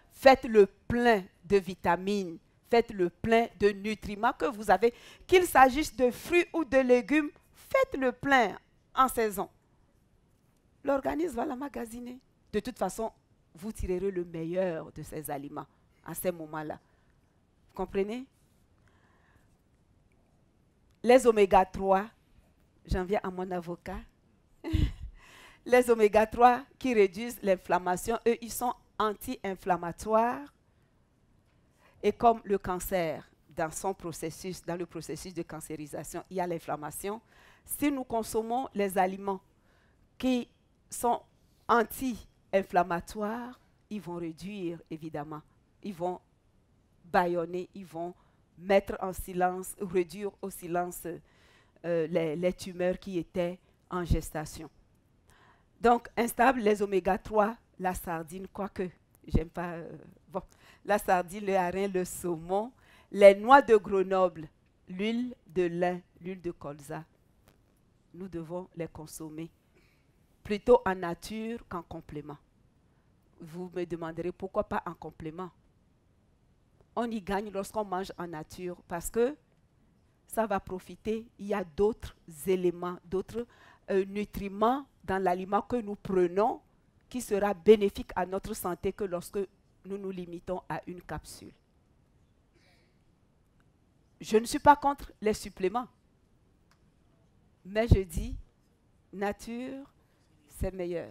Speaker 1: Faites le plein de vitamines. Faites le plein de nutriments que vous avez. Qu'il s'agisse de fruits ou de légumes, faites le plein en saison. L'organisme va l'emmagasiner. De toute façon, vous tirerez le meilleur de ces aliments à ces moments-là. Vous comprenez? Les oméga 3, j'en viens à mon avocat. Les oméga 3 qui réduisent l'inflammation, eux, ils sont anti-inflammatoires. Et comme le cancer, dans le processus de cancérisation, il y a l'inflammation. Si nous consommons les aliments qui sont anti-inflammatoires, ils vont réduire, évidemment. Ils vont bâillonner, ils vont mettre en silence, réduire au silence les tumeurs qui étaient en gestation. Donc, instable les oméga 3, la sardine, quoique, j'aime pas... bon, la sardine, le hareng, le saumon, les noix de Grenoble, l'huile de lin, l'huile de colza. Nous devons les consommer plutôt en nature qu'en complément. Vous me demanderez pourquoi pas en complément. On y gagne lorsqu'on mange en nature parce que ça va profiter. Il y a d'autres éléments, d'autres nutriment dans l'aliment que nous prenons qui sera bénéfique à notre santé que lorsque nous nous limitons à une capsule. Je ne suis pas contre les suppléments, mais je dis, nature, c'est meilleur.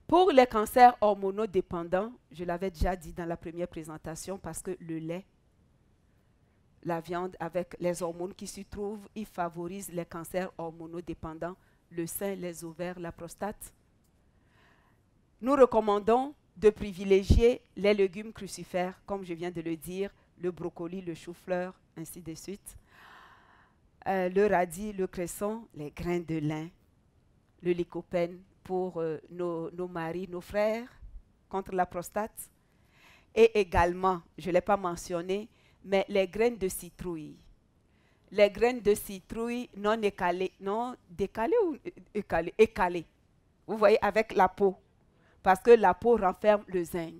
Speaker 1: Pour les cancers hormonodépendants, je l'avais déjà dit dans la première présentation, parce que le lait, la viande avec les hormones qui s'y trouvent, ils favorisent les cancers hormonodépendants, le sein, les ovaires, la prostate. Nous recommandons de privilégier les légumes crucifères, comme je viens de le dire, le brocoli, le chou-fleur, ainsi de suite. Le radis, le cresson, les grains de lin, le lycopène pour nos maris, nos frères, contre la prostate. Et également, je ne l'ai pas mentionné, mais les graines de citrouille. Les graines de citrouille non écalées, non décalées ou écalées. Vous voyez, avec la peau. Parce que la peau renferme le zinc.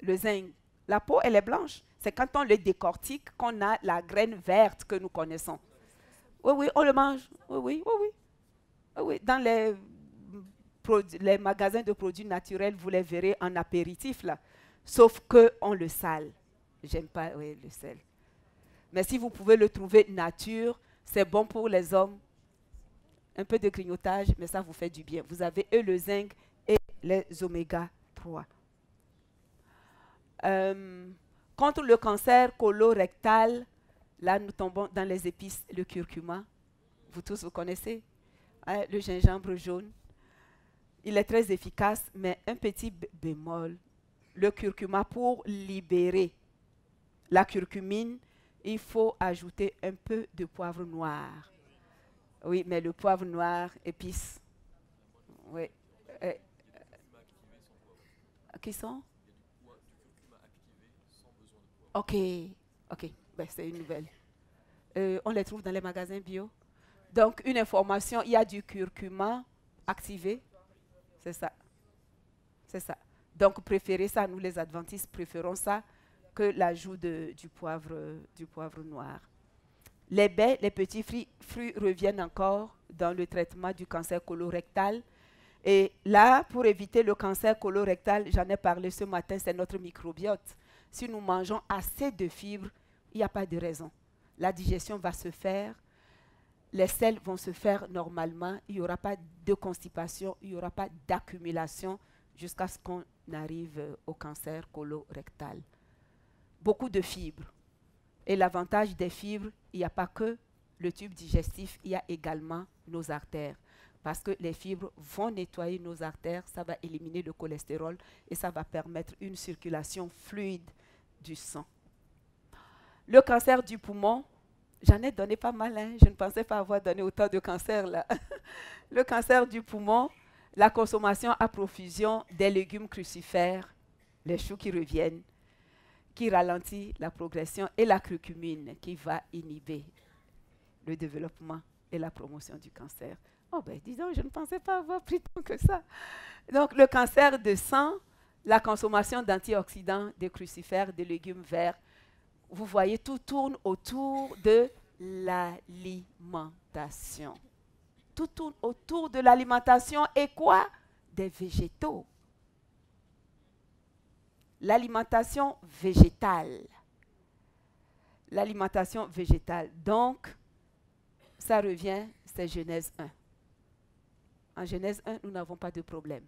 Speaker 1: Le zinc. La peau, elle est blanche. C'est quand on le décortique qu'on a la graine verte que nous connaissons. Oui, oui, on le mange. Oui, oui, oui, oui. Oui, oui. Dans les magasins de produits naturels, vous les verrez en apéritif, là. Sauf qu'on le sale. J'aime pas le sel. Mais si vous pouvez le trouver nature, c'est bon pour les hommes. Un peu de grignotage, mais ça vous fait du bien. Vous avez le zinc et les oméga 3. Contre le cancer colorectal, là nous tombons dans les épices, le curcuma. Vous tous, vous connaissez le gingembre jaune. Il est très efficace, mais un petit bémol. Le curcuma, pour libérer la curcumine, il faut ajouter un peu de poivre noir. Oui, mais le poivre noir, épice. Oui. Qui sont? Ok, ok. Ben, c'est une nouvelle. On les trouve dans les magasins bio. Donc, une information, il y a du curcuma activé. C'est ça. C'est ça. Donc, préférez ça. Nous, les adventistes, préférons ça que l'ajout du poivre noir. Les baies, les petits fruits reviennent encore dans le traitement du cancer colorectal. Et là, pour éviter le cancer colorectal, j'en ai parlé ce matin, c'est notre microbiote. Si nous mangeons assez de fibres, il n'y a pas de raison. La digestion va se faire, les selles vont se faire normalement, il n'y aura pas de constipation, il n'y aura pas d'accumulation jusqu'à ce qu'on arrive au cancer colorectal. Beaucoup de fibres. Et l'avantage des fibres, il n'y a pas que le tube digestif, il y a également nos artères. Parce que les fibres vont nettoyer nos artères, ça va éliminer le cholestérol et ça va permettre une circulation fluide du sang. Le cancer du poumon, j'en ai donné pas mal, hein? Je ne pensais pas avoir donné autant de cancers là. Le cancer du poumon, la consommation à profusion des légumes crucifères, les choux qui reviennent, qui ralentit la progression, et la curcumine qui va inhiber le développement et la promotion du cancer. Oh ben dis donc, je ne pensais pas avoir pris tant que ça. Donc le cancer de sang, la consommation d'antioxydants, des crucifères, des légumes verts, vous voyez, tout tourne autour de l'alimentation. Tout tourne autour de l'alimentation et quoi? Des végétaux. L'alimentation végétale. L'alimentation végétale. Donc, ça revient, c'est Genèse 1. En Genèse 1, nous n'avons pas de problème.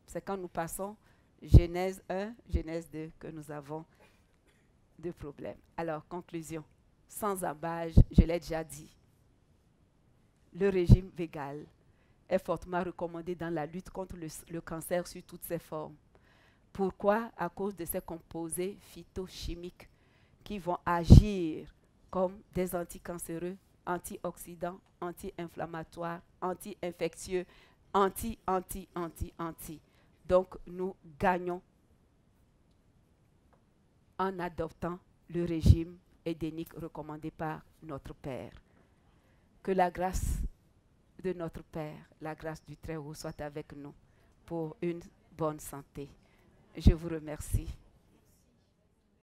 Speaker 1: C'est quand nous passons Genèse 1, Genèse 2 que nous avons de problèmes. Alors, conclusion. Sans embâche, je l'ai déjà dit. Le régime végal est fortement recommandé dans la lutte contre le cancer sous toutes ses formes. Pourquoi? À cause de ces composés phytochimiques qui vont agir comme des anticancéreux, antioxydants, anti-inflammatoires, anti-infectieux, anti. Donc, nous gagnons en adoptant le régime édénique recommandé par notre Père. Que la grâce de notre Père, la grâce du Très-Haut soit avec nous pour une bonne santé. Je vous remercie.